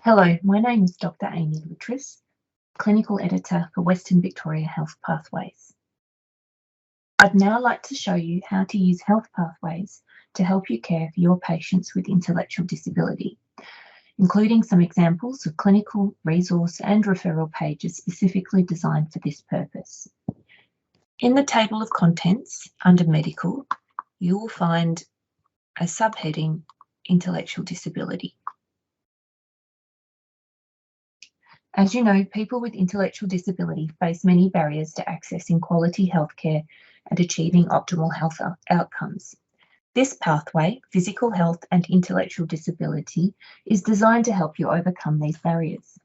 Hello, my name is Dr. Amy Litras, Clinical Editor for Western Victoria Health Pathways. I'd now like to show you how to use Health Pathways to help you care for your patients with intellectual disability, including some examples of clinical, resource and referral pages specifically designed for this purpose. In the table of contents under Medical, you will find a subheading, Intellectual Disability. As you know, people with intellectual disability face many barriers to accessing quality healthcare and achieving optimal health outcomes. This pathway, physical health and intellectual disability, is designed to help you overcome these barriers.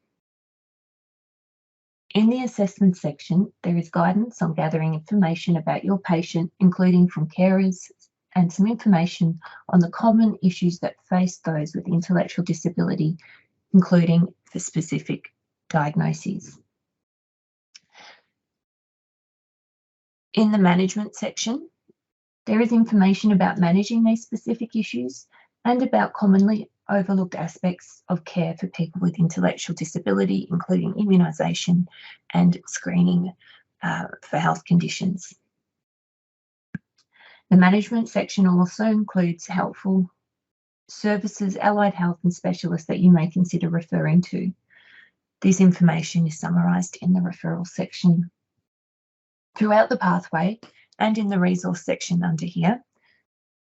In the assessment section, there is guidance on gathering information about your patient, including from carers, and some information on the common issues that face those with intellectual disability, including for specific diagnoses. In the management section, there is information about managing these specific issues and about commonly overlooked aspects of care for people with intellectual disability, including immunisation and screening for health conditions. The management section also includes helpful services, allied health and specialists that you may consider referring to. This information is summarised in the referral section. Throughout the pathway and in the resource section under here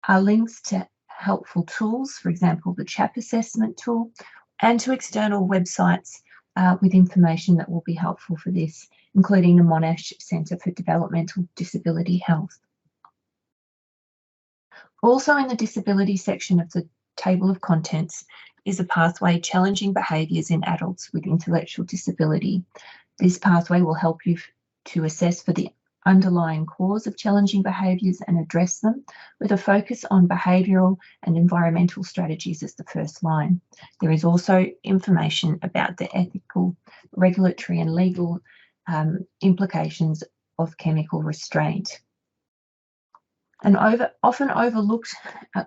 are links to helpful tools, for example, the CHAP assessment tool, and to external websites with information that will be helpful for this, including the Monash Centre for Developmental Disability Health. Also in the disability section of the table of contents is a pathway, Challenging Behaviours in Adults with Intellectual Disability. This pathway will help you to assess for the underlying cause of challenging behaviours and address them, with a focus on behavioural and environmental strategies as the first line. There is also information about the ethical, regulatory and legal implications of chemical restraint. An often overlooked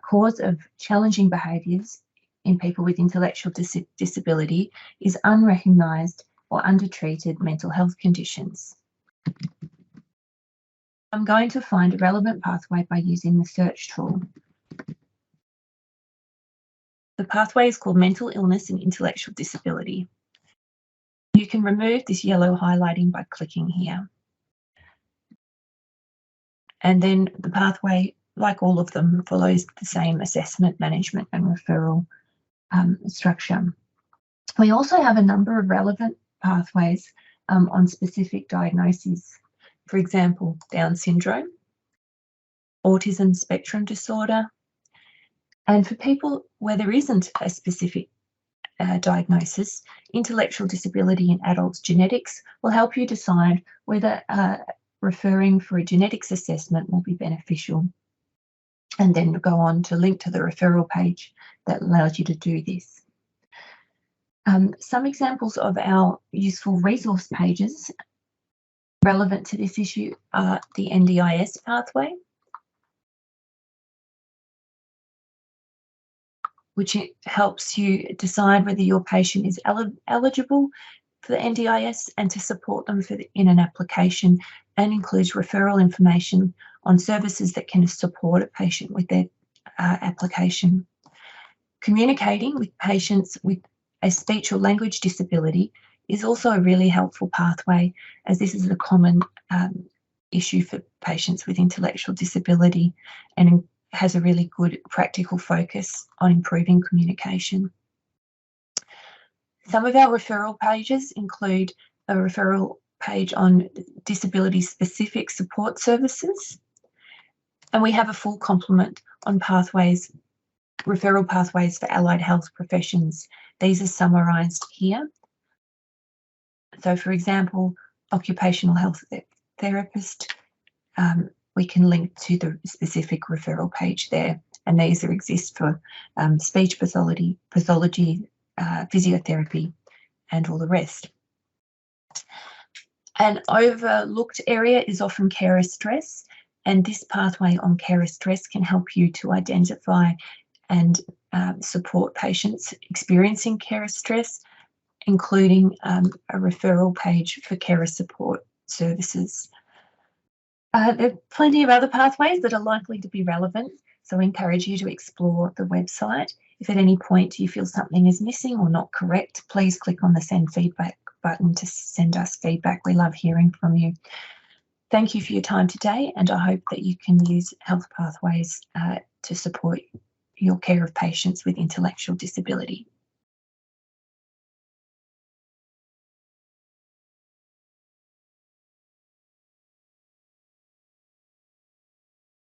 cause of challenging behaviours in people with intellectual disability is unrecognised or undertreated mental health conditions. I'm going to find a relevant pathway by using the search tool. The pathway is called Mental Illness and Intellectual Disability. You can remove this yellow highlighting by clicking here. And then the pathway, like all of them, follows the same assessment, management and referral structure. We also have a number of relevant pathways on specific diagnoses. For example, Down syndrome, autism spectrum disorder, and for people where there isn't a specific diagnosis, intellectual disability in adults genetics will help you decide whether referring for a genetics assessment will be beneficial, and then go on to link to the referral page that allows you to do this. Some examples of our useful resource pages relevant to this issue are the NDIS pathway, which helps you decide whether your patient is eligible for the NDIS and to support them in an application, and includes referral information on services that can support a patient with their application. Communicating with patients with a speech or language disability is also a really helpful pathway, as this is a common issue for patients with intellectual disability and has a really good practical focus on improving communication. Some of our referral pages include a referral page on disability-specific support services, and we have a full complement on pathways, referral pathways for allied health professions. These are summarised here. So, for example, occupational health therapist, we can link to the specific referral page there, and these exist for speech pathology, physiotherapy, and all the rest. An overlooked area is often carer stress, and this pathway on carer stress can help you to identify and support patients experiencing carer stress, including a referral page for carer support services. There are plenty of other pathways that are likely to be relevant, so I encourage you to explore the website. If at any point you feel something is missing or not correct, please click on the Send Feedback button to send us feedback. We love hearing from you. Thank you for your time today, and I hope that you can use Health Pathways to support your care of patients with intellectual disability.